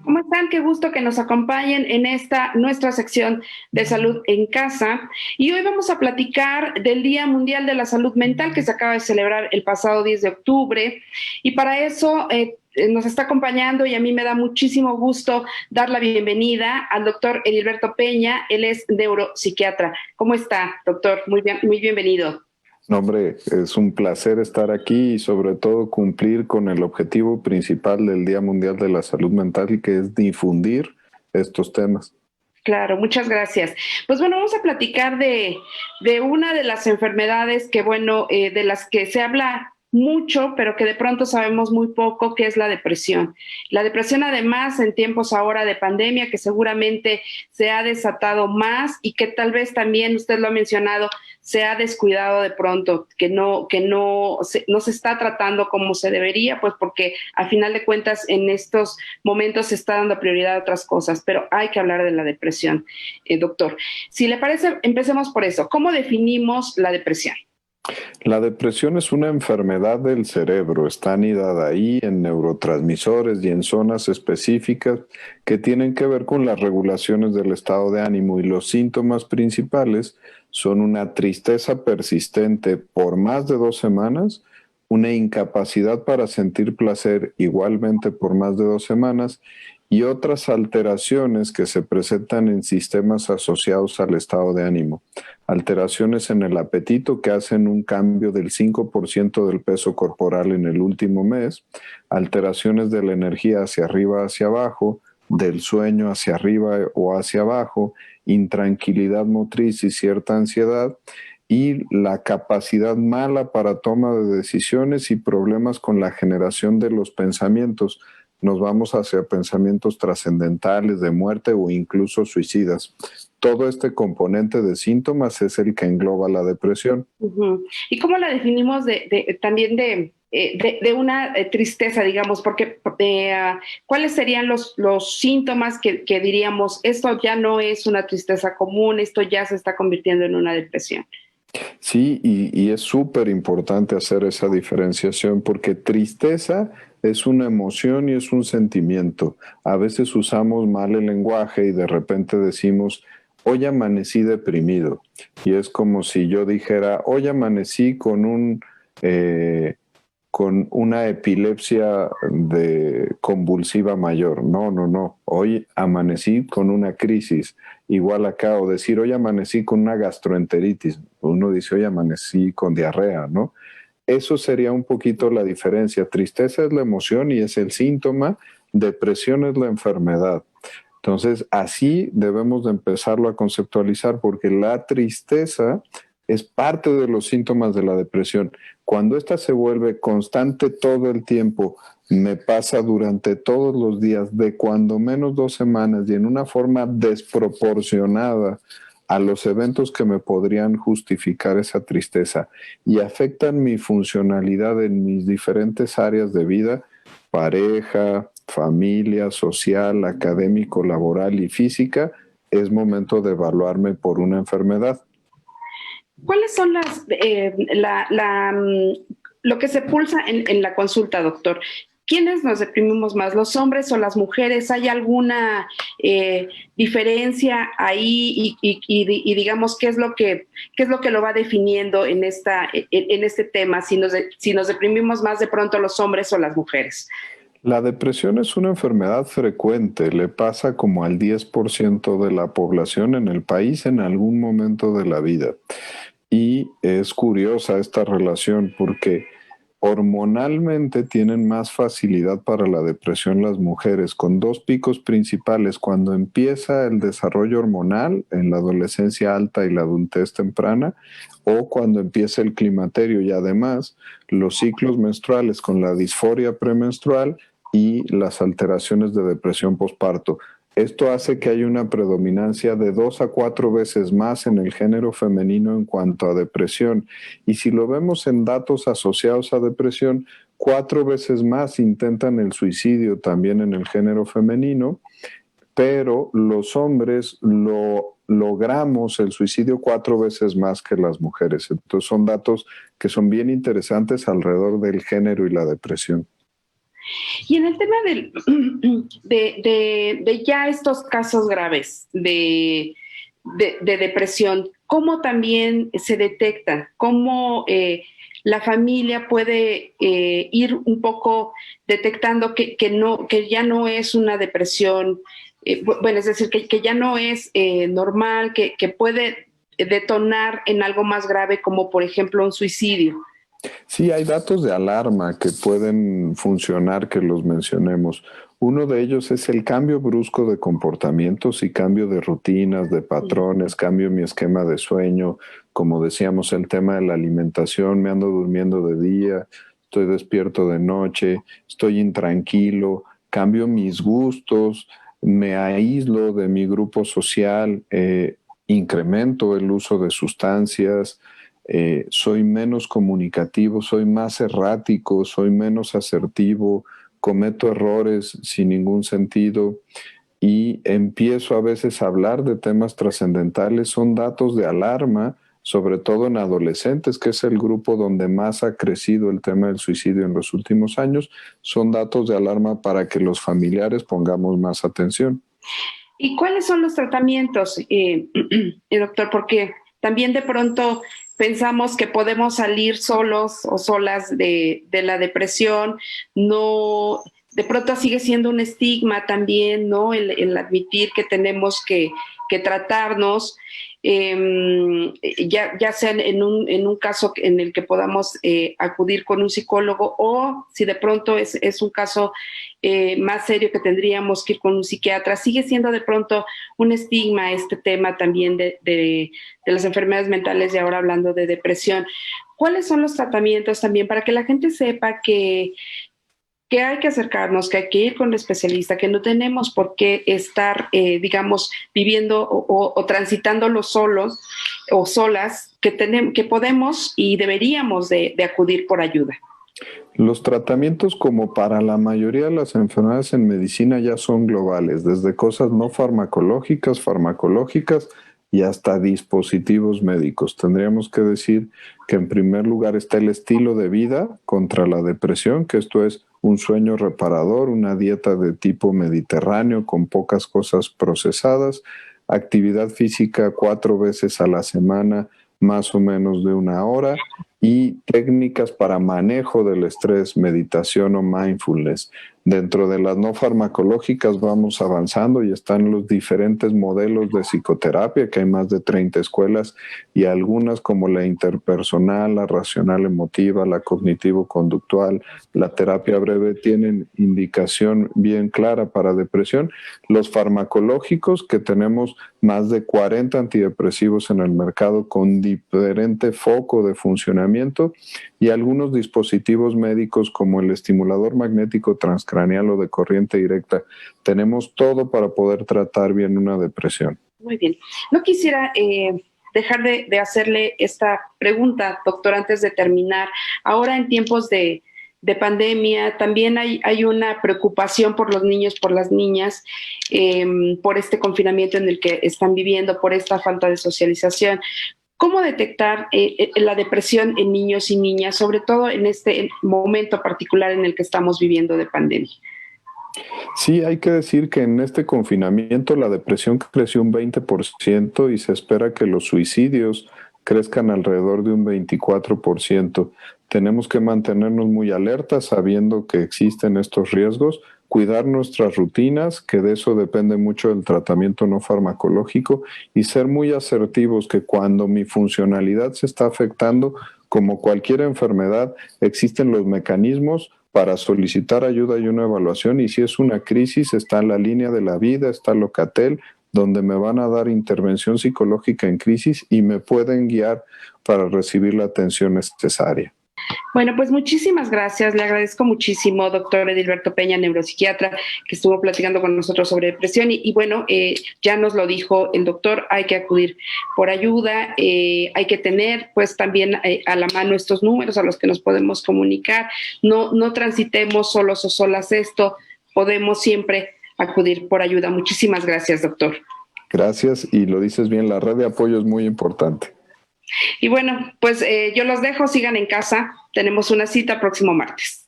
¿Cómo están? Qué gusto que nos acompañen en esta nuestra sección de salud en casa. Y hoy vamos a platicar del Día Mundial de la Salud Mental que se acaba de celebrar el pasado 10 de octubre. Y para eso nos está acompañando y a mí me da muchísimo gusto dar la bienvenida al doctor Edilberto Peña. Él es neuropsiquiatra. ¿Cómo está, doctor? Muy bien, muy bienvenido. No, hombre, es un placer estar aquí y sobre todo cumplir con el objetivo principal del Día Mundial de la Salud Mental, que es difundir estos temas. Claro, muchas gracias. Pues bueno, vamos a platicar de una de las enfermedades que, bueno, de las que se habla mucho, pero que de pronto sabemos muy poco, que es la depresión. La depresión, además, en tiempos ahora de pandemia, que seguramente se ha desatado más y que tal vez también, usted lo ha mencionado, se ha descuidado de pronto, no se está tratando como se debería, pues porque a final de cuentas en estos momentos se está dando prioridad a otras cosas, pero hay que hablar de la depresión, doctor. Si le parece, empecemos por eso. ¿Cómo definimos la depresión? La depresión es una enfermedad del cerebro, está anidada ahí en neurotransmisores y en zonas específicas que tienen que ver con las regulaciones del estado de ánimo y los síntomas principales son una tristeza persistente por más de 2 semanas, una incapacidad para sentir placer igualmente por más de 2 semanas y otras alteraciones que se presentan en sistemas asociados al estado de ánimo. Alteraciones en el apetito que hacen un cambio del 5% del peso corporal en el último mes, alteraciones de la energía hacia arriba, hacia abajo, del sueño hacia arriba o hacia abajo, intranquilidad motriz y cierta ansiedad, y la capacidad mala para toma de decisiones y problemas con la generación de los pensamientos. Nos vamos hacia pensamientos trascendentales de muerte o incluso suicidas. Todo este componente de síntomas es el que engloba la depresión. Uh-huh. ¿Y cómo la definimos también de una tristeza, digamos? Porque ¿cuáles serían los síntomas que diríamos, esto ya no es una tristeza común, esto ya se está convirtiendo en una depresión? Sí, y es súper importante hacer esa diferenciación porque tristeza es una emoción y es un sentimiento. A veces usamos mal el lenguaje y de repente decimos, hoy amanecí deprimido. Y es como si yo dijera, hoy amanecí con una epilepsia convulsiva mayor. No, no, no. Hoy amanecí con una crisis. Igual acá, o decir, hoy amanecí con una gastroenteritis. Uno dice, hoy amanecí con diarrea, ¿no? Eso sería un poquito la diferencia. Tristeza es la emoción y es el síntoma. Depresión es la enfermedad. Entonces, así debemos de empezarlo a conceptualizar porque la tristeza es parte de los síntomas de la depresión. Cuando esta se vuelve constante todo el tiempo, me pasa durante todos los días, de cuando menos 2 semanas y en una forma desproporcionada a los eventos que me podrían justificar esa tristeza y afectan mi funcionalidad en mis diferentes áreas de vida, pareja, familia, social, académico, laboral y física, es momento de evaluarme por una enfermedad. ¿Cuáles son lo que se pulsa en la consulta, doctor? ¿Quiénes nos deprimimos más, los hombres o las mujeres? ¿Hay alguna diferencia ahí y digamos qué es lo que lo va definiendo en este tema? Si nos deprimimos más de pronto los hombres o las mujeres. La depresión es una enfermedad frecuente, le pasa como al 10% de la población en el país en algún momento de la vida. Y es curiosa esta relación porque hormonalmente tienen más facilidad para la depresión las mujeres, con dos picos principales, cuando empieza el desarrollo hormonal en la adolescencia alta y la adultez temprana, o cuando empieza el climaterio y además los ciclos menstruales con la disforia premenstrual y las alteraciones de depresión posparto. Esto hace que haya una predominancia de 2 a 4 veces más en el género femenino en cuanto a depresión. Y si lo vemos en datos asociados a depresión, 4 veces más intentan el suicidio también en el género femenino, pero los hombres logramos el suicidio 4 veces más que las mujeres. Entonces son datos que son bien interesantes alrededor del género y la depresión. Y en el tema de ya estos casos graves de depresión, ¿cómo también se detectan? ¿Cómo la familia puede ir un poco detectando que ya no es una depresión, bueno, es decir, que ya no es normal, que puede detonar en algo más grave como por ejemplo un suicidio? Sí, hay datos de alarma que pueden funcionar, que los mencionemos. Uno de ellos es el cambio brusco de comportamientos y cambio de rutinas, de patrones, cambio en mi esquema de sueño, como decíamos, el tema de la alimentación, me ando durmiendo de día, estoy despierto de noche, estoy intranquilo, cambio mis gustos, me aíslo de mi grupo social, incremento el uso de sustancias, soy menos comunicativo, soy más errático, soy menos asertivo, cometo errores sin ningún sentido y empiezo a veces a hablar de temas trascendentales. Son datos de alarma, sobre todo en adolescentes, que es el grupo donde más ha crecido el tema del suicidio en los últimos años. Son datos de alarma para que los familiares pongamos más atención. ¿Y cuáles son los tratamientos, doctor? Porque también de pronto pensamos que podemos salir solos o solas de la depresión, no, de pronto sigue siendo un estigma también, ¿no? El admitir que tenemos que tratarnos, ya sea en un caso en el que podamos acudir con un psicólogo o si de pronto es un caso más serio que tendríamos que ir con un psiquiatra. Sigue siendo de pronto un estigma este tema también de las enfermedades mentales y ahora hablando de depresión. ¿Cuáles son los tratamientos también para que la gente sepa que hay que acercarnos, que hay que ir con el especialista, que no tenemos por qué estar, digamos, viviendo o transitándolo solos o solas, que podemos y deberíamos de acudir por ayuda? Los tratamientos, como para la mayoría de las enfermedades en medicina, ya son globales, desde cosas no farmacológicas, farmacológicas y hasta dispositivos médicos. Tendríamos que decir que en primer lugar está el estilo de vida contra la depresión, que esto es un sueño reparador, una dieta de tipo mediterráneo con pocas cosas procesadas, actividad física 4 veces a la semana, más o menos de 1 hora, y técnicas para manejo del estrés, meditación o mindfulness. Dentro de las no farmacológicas vamos avanzando y están los diferentes modelos de psicoterapia, que hay más de 30 escuelas, y algunas como la interpersonal, la racional emotiva, la cognitivo-conductual, la terapia breve, tienen indicación bien clara para depresión. Los farmacológicos, que tenemos más de 40 antidepresivos en el mercado con diferente foco de funcionamiento, y algunos dispositivos médicos como el estimulador magnético transcraneal o de corriente directa. Tenemos todo para poder tratar bien una depresión. Muy bien. No quisiera dejar de hacerle esta pregunta, doctor, antes de terminar. Ahora en tiempos de pandemia, también hay una preocupación por los niños, por las niñas, por este confinamiento en el que están viviendo, por esta falta de socialización. ¿Cómo detectar la depresión en niños y niñas, sobre todo en este momento particular en el que estamos viviendo de pandemia? Sí, hay que decir que en este confinamiento la depresión creció un 20% y se espera que los suicidios crezcan alrededor de un 24%. Tenemos que mantenernos muy alertas sabiendo que existen estos riesgos, cuidar nuestras rutinas, que de eso depende mucho del tratamiento no farmacológico, y ser muy asertivos que cuando mi funcionalidad se está afectando, como cualquier enfermedad, existen los mecanismos para solicitar ayuda y una evaluación, y si es una crisis está en la línea de la vida, está Locatel, donde me van a dar intervención psicológica en crisis y me pueden guiar para recibir la atención necesaria. Bueno, pues muchísimas gracias. Le agradezco muchísimo, doctor Edilberto Peña, neuropsiquiatra, que estuvo platicando con nosotros sobre depresión. Y bueno, ya nos lo dijo el doctor, hay que acudir por ayuda, hay que tener pues también a la mano estos números a los que nos podemos comunicar. No transitemos solos o solas esto, podemos siempre acudir por ayuda. Muchísimas gracias, doctor. Gracias, y lo dices bien, la red de apoyo es muy importante. Y bueno, pues yo los dejo, sigan en casa. Tenemos una cita próximo martes.